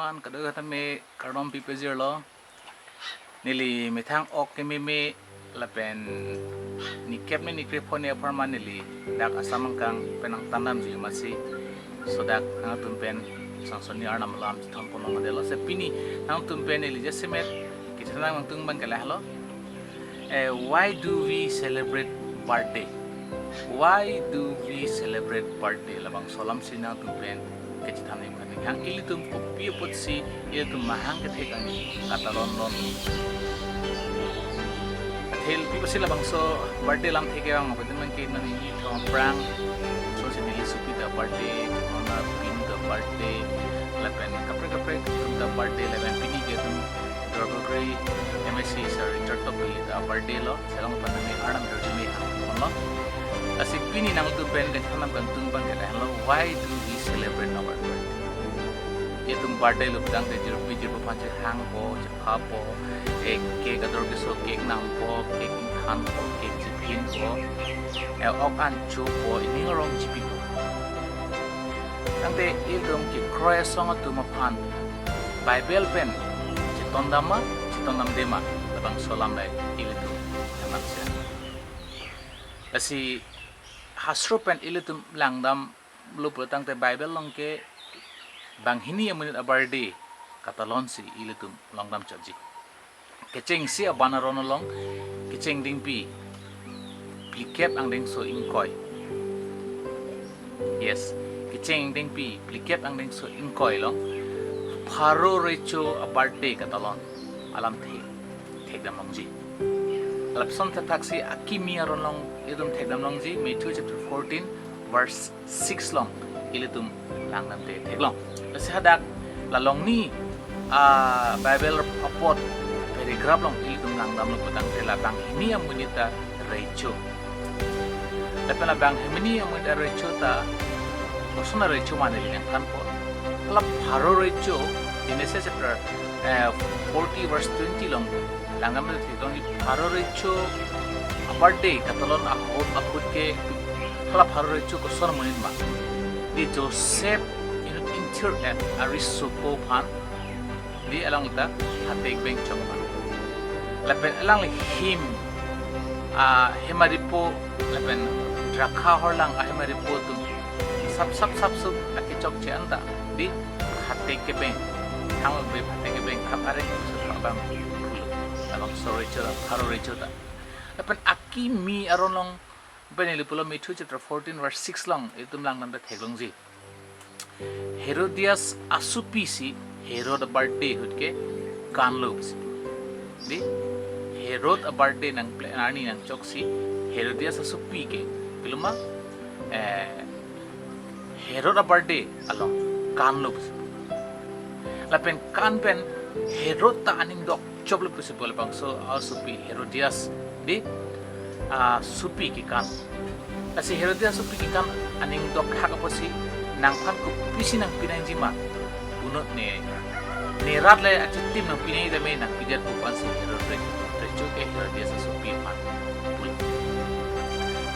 everyone, kadang kata me kardom pipe lo nili metang ok me lapen ni kep me ni krepone aparman nili dak asamang kang penang tandam ji masih so dak hang tumpen sangsoni arnam lam tham ponong adelo se pini hang tumpen nili jesemet kita nang tung bang kalah lo why do we celebrate birthday? Why do we celebrate birthday? Labang solam sina tumpen kecitam ni kan hang ilitum kopi potsi ilitum mahang ketek ani katalon lon hel pipo sila bang so birthday lam theke ang pwede man kay nang ini thong prang so sinili supi da birthday ona pin da birthday lapen kapre da birthday lapen pini ke tum dorogre MSc sir Richard Topi da birthday lo selang panami arnam dorjimi lo asik pini nang tu pen ke thanam kan tung bang ke lo why do we celebrate our birthday itum birthday lo dang de jir bijir po panche hang po japa po cake ador ke so cake nang po cake han po cake jipin po okan chu po ini ngorong jipi po tangte itum ki kroya song tu mapan bible pen citondam dema labang solam dai ilitu yaman sia asi hasro pen ilitum langdam lupa tangte bible long ke bang hini amunit abardi katalon si ilitum longdam chaji keceng si abanaron long keceng dingpi plikep ang ding so ingkoy yes keceng dingpi plikep ang ding so ingkoy long pharo recho abardi katalon alam thegdam longji alapson ta taksi akimi aron long idum thegdam longji Matthew chapter 14 verse 6 long ilitum langnam te theglong sehadak lalong ni bible apot paragraph long ilitum langnam lo patang tela bang ini amunita recho lepela bang himini amunita recho ta osuna recho manili kan po klap haro recho Genesis chapter 40 verse 20 long langnam te theglong haro recho birthday katalon ahot ke klap haro recho ko son munin ma di Joseph inter at Arisupo pan di alang ta hatek beng chokman lapen alang him hemaripo lapen rakha horlang hemaripo tu sab akichok che anda di hatek ke beng thang be hatek ke beng khapare sabam alang sorry chara haro rechota lapen akimi aronong Benilipulo Matthew chapter 14 verse 6 long itum lang nanda theglong ji Herodias asupisi Herod a birthday hutke kanlo di Herod a birthday nang planani nang choksi Herodias asupi ke piluma Herod a birthday along kanlo lapen kanpen Herod ta aning dok choblo possible bang so asupi Herodias di supi kikan kasi Herodias supi kikan aning dok hak apa sih nang pan ku pisi nang pinay jima bunot ne rat le achitim nang pinay dame nang pijar ku pan si Recho ke Herodias supi pan pul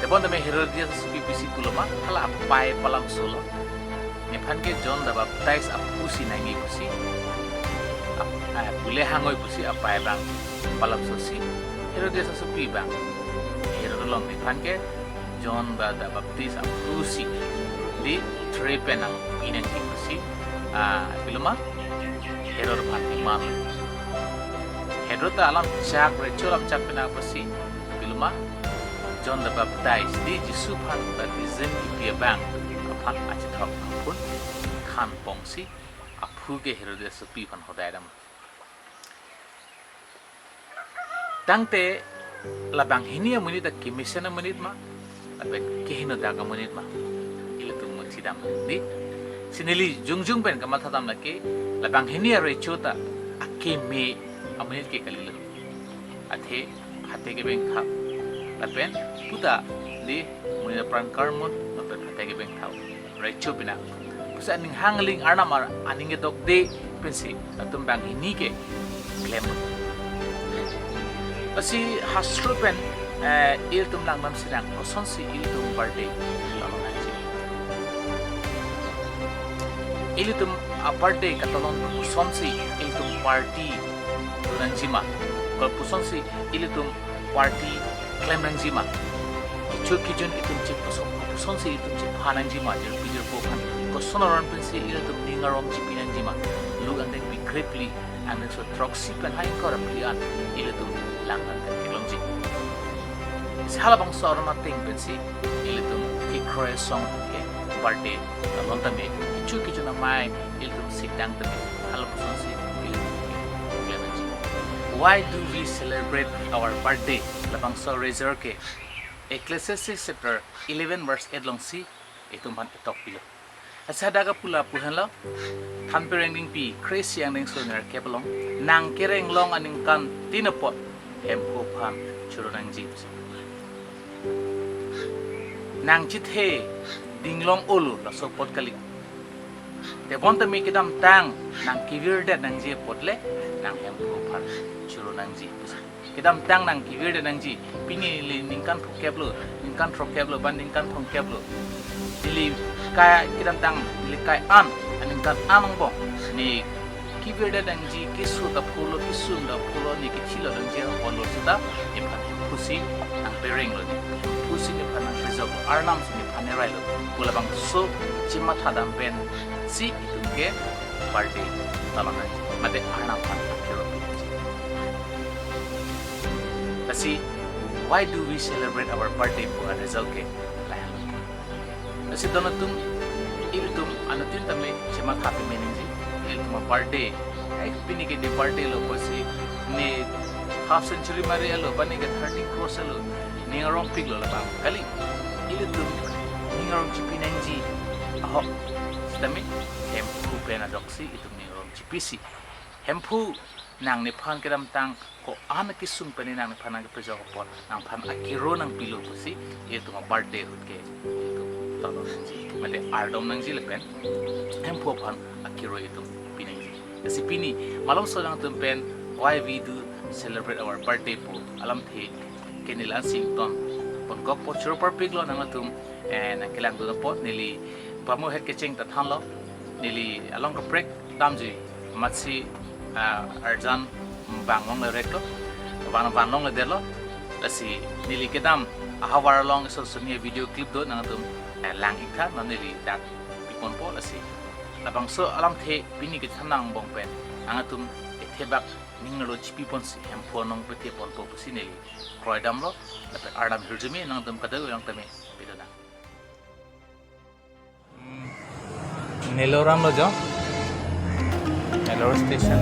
tebon dame Herodias supi pisi pulama hala apai palam solo ne pan ke John the Baptist apusi nangi pusi bule hangoi pusi apai bang palam sosi Herodias supi bang long ni pan ke John the Baptist apusi di trepen ang pinanti pusi piluma Herod Patiman Herod ta alam chak Rachel am chak pina pusi piluma John the Baptist di Jisu pan baptism ki bang apan achithok pun khan pongsi aphu ke Herod supi pan hodaidam tangte labang hini amunit at kimisyan amunit ma labang kihino daga amunit ma ilitung magsidam di sinili jungjung pen kamathatam laki labang hini Recho ta akimi amunit ke kalilo athe hate ke beng khap lapen puta di munit pran karmon lapen hate ke beng thau Recho pina pusa ning hangling arnamar aning dok de pensi atum bang hini ke klem Kasi hasrupen iltum lang mam sidang koson si iltum birthday lalong aji iltum a birthday katalon pusonsi ilitum party nanjima kal pusonsi ilitum party claim nanjima kijun itum chip pusonsi itum chip hananjima jer pijir pokan ko sonoran pensi ilitum ningarom chip nanjima lu andeng bi grepli andeng so troxy pen hain koraplian ilitum langan kelongji Halabang sor mating pensi ilitum kikroy song ke birthday talon tame kichu na mai ilitum sikdang tame halapson si ilitum. Why do we celebrate our birthday? Labang sor razor ke Ecclesiastes chapter 11 verse 8 long si itum ban itok pilo. Asadaga pula puhanlo thampereng ding pi Christian ding soner kepalong nang kereng long aning kan tinapot hempo pham churunang jips. Nang chithe dinglong ulu la so pot kali te bonta mi kidam tang nang kivir de nang ji potle nang hem phar churu nang ji kidam tang nang kivir de nang ji pini li ningkan phokeblo ningkan phokeblo ban ningkan phokeblo dili kaya kidam tang li kai an ningkan amang bo ni kivir de nang ji kisu da phulo ni kichilo nang ji polo suda impa khusi nang bereng lo sini panang result arnam sini panerai lo ulabang so cima thadam pen si itu ke birthday talangan mate arnam pan kero asi why do we celebrate our birthday for a result ke layan asi donatum ilitum anutin tame cima happy meaning ji ilitum birthday ai pini ke birthday lo pasi ne half century mari alo bani ke 30 cross alo ningarong piglo labang kali ilitum ningarong chipinanji aho stami hempu penadoksi itum ningarong chipisi hempu nang ni phan kiram tang ko an kisung pani nang phan ang prejo ko nang phan akiro nang pilo pusi itum birthday hutke itum talo nangji mate ardom nangji lepen hempu phan akiro itum pinanji asi pini malong solang tum pen why we do celebrate our birthday po alam the kenilan sington pon gok po chur par piglo nang atum nang kilang do po nili pamo het kecheng ta thanlo nili along ko break damji matsi arjan bangong le reklo banong le delo asi nili kedam ahawar long so sonia video clip do nang atum lang ikha na nili dak pipon po asi labang so alam the pini ke thanang bong pen ang atum ethebak ningalo chipipon si hemponong pete pon po sineli kroidam lo dapat ardam hirjumi nang dum kada yang tame bidana neloram lo jo nelor station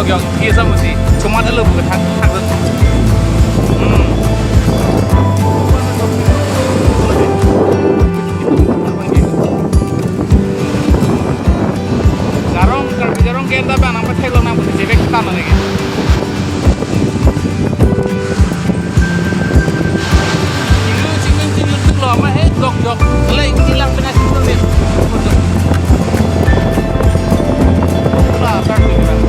yang biasa mesti cuma ada lebih tang tang garong kalau garong kita bang nampak thelo nampak jebek kita mana lagi cinggung tu lo ama dok lagi hilang tengah situ ni lah baru ni bang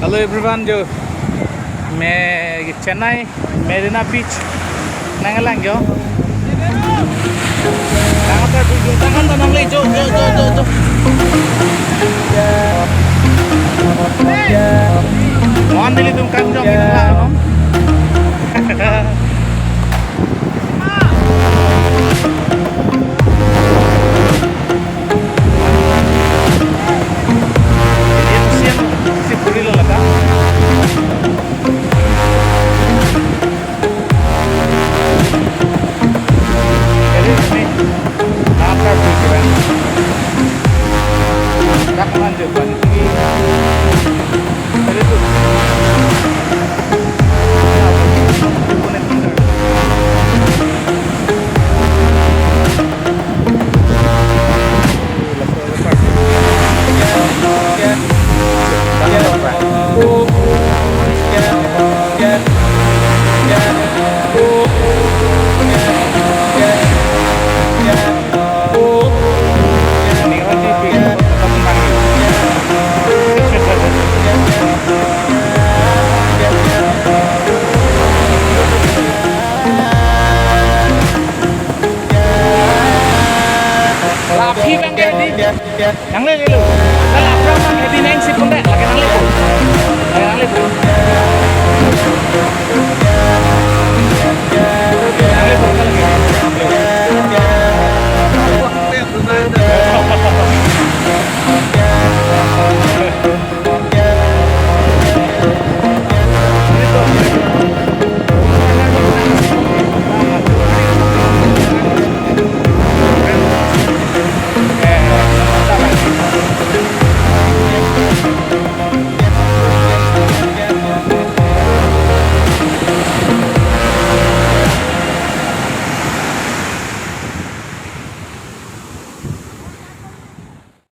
Hello everyone, जो मैं चेन्नई मेरीना बीच नंगलांग जो नंगता जो tangan tanang le jo mohon dili tum kan jong itu lah no Nang le lu. Kalau apa mang heavy 9 sip pun dah. Lagi nang le.